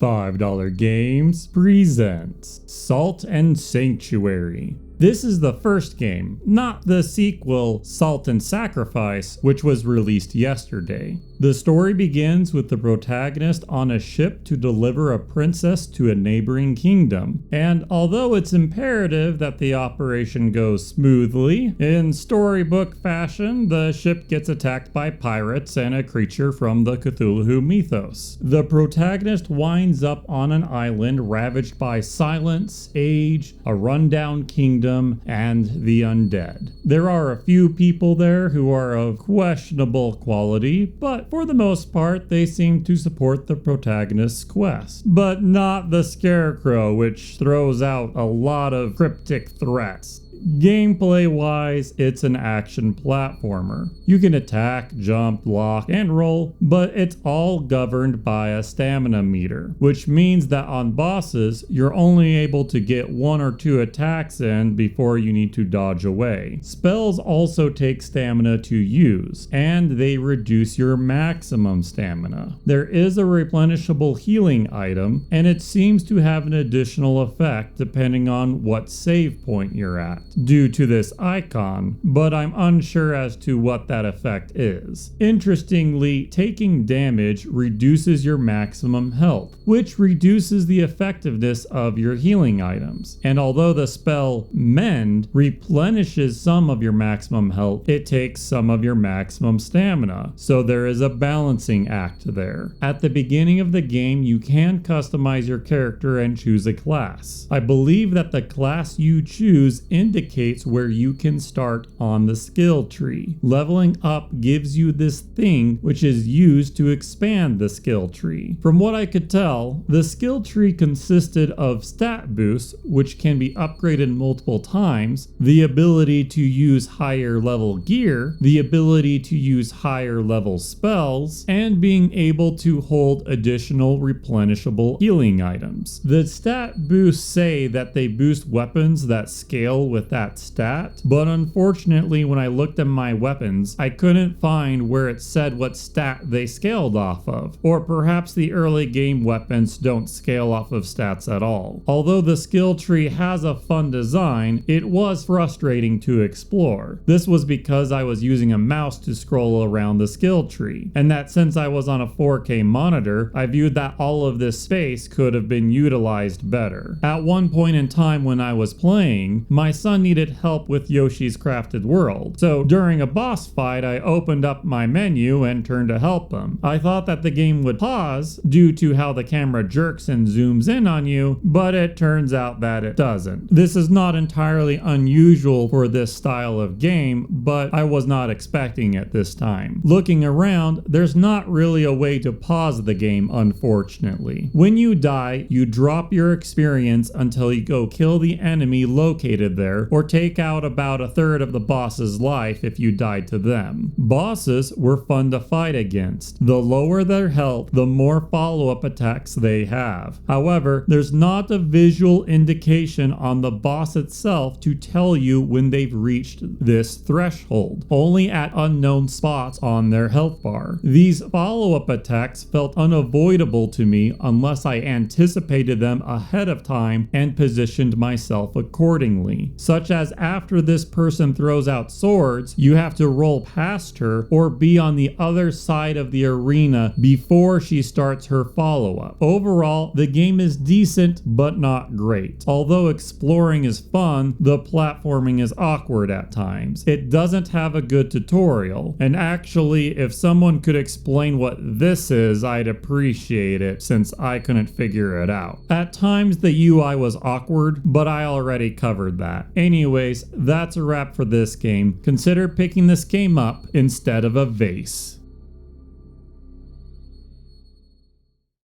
$5 Games presents Salt and Sanctuary. This is the first game, not the sequel Salt and Sacrifice, which was released yesterday. The story begins with the protagonist on a ship to deliver a princess to a neighboring kingdom. And although it's imperative that the operation goes smoothly, in storybook fashion, the ship gets attacked by pirates and a creature from the Cthulhu mythos. The protagonist winds up on an island ravaged by silence, age, a rundown kingdom, and the undead. There are a few people there who are of questionable quality, but for the most part, they seem to support the protagonist's quest. But not the Scarecrow, which throws out a lot of cryptic threats. Gameplay-wise, it's an action platformer. You can attack, jump, block, and roll, but it's all governed by a stamina meter, which means that on bosses, you're only able to get 1 or 2 attacks in before you need to dodge away. Spells also take stamina to use, and they reduce your maximum stamina. There is a replenishable healing item, and it seems to have an additional effect depending on what save point you're at, due to this icon, but I'm unsure as to what that effect is. Interestingly, taking damage reduces your maximum health, which reduces the effectiveness of your healing items. And although the spell Mend replenishes some of your maximum health, it takes some of your maximum stamina, so there is a balancing act there. At the beginning of the game, you can customize your character and choose a class. I believe that the class you choose indicates where you can start on the skill tree. Leveling up gives you this thing which is used to expand the skill tree. From what I could tell, the skill tree consisted of stat boosts, which can be upgraded multiple times, the ability to use higher level gear, the ability to use higher level spells, and being able to hold additional replenishable healing items. The stat boosts say that they boost weapons that scale with that stat, but unfortunately when I looked at my weapons, I couldn't find where it said what stat they scaled off of, or perhaps the early game weapons don't scale off of stats at all. Although the skill tree has a fun design, it was frustrating to explore. This was because I was using a mouse to scroll around the skill tree, and that since I was on a 4K monitor, I viewed that all of this space could have been utilized better. At one point in time when I was playing, my son needed help with Yoshi's Crafted World, so during a boss fight I opened up my menu and turned to help him. I thought that the game would pause due to how the camera jerks and zooms in on you, but it turns out that it doesn't. This is not entirely unusual for this style of game, but I was not expecting it this time. Looking around, there's not really a way to pause the game, unfortunately. When you die, you drop your experience until you go kill the enemy located there, or take out about a third of the boss's life if you died to them. Bosses were fun to fight against. The lower their health, the more follow-up attacks they have. However, there's not a visual indication on the boss itself to tell you when they've reached this threshold, only at unknown spots on their health bar. These follow-up attacks felt unavoidable to me unless I anticipated them ahead of time and positioned myself accordingly, such as after this person throws out swords, you have to roll past her or be on the other side of the arena before she starts her follow-up. Overall, the game is decent but not great. Although exploring is fun, the platforming is awkward at times. It doesn't have a good tutorial, and actually if someone could explain what this is, I'd appreciate it since I couldn't figure it out. At times the UI was awkward, but I already covered that. Anyways, that's a wrap for this game. Consider picking this game up instead of a vase.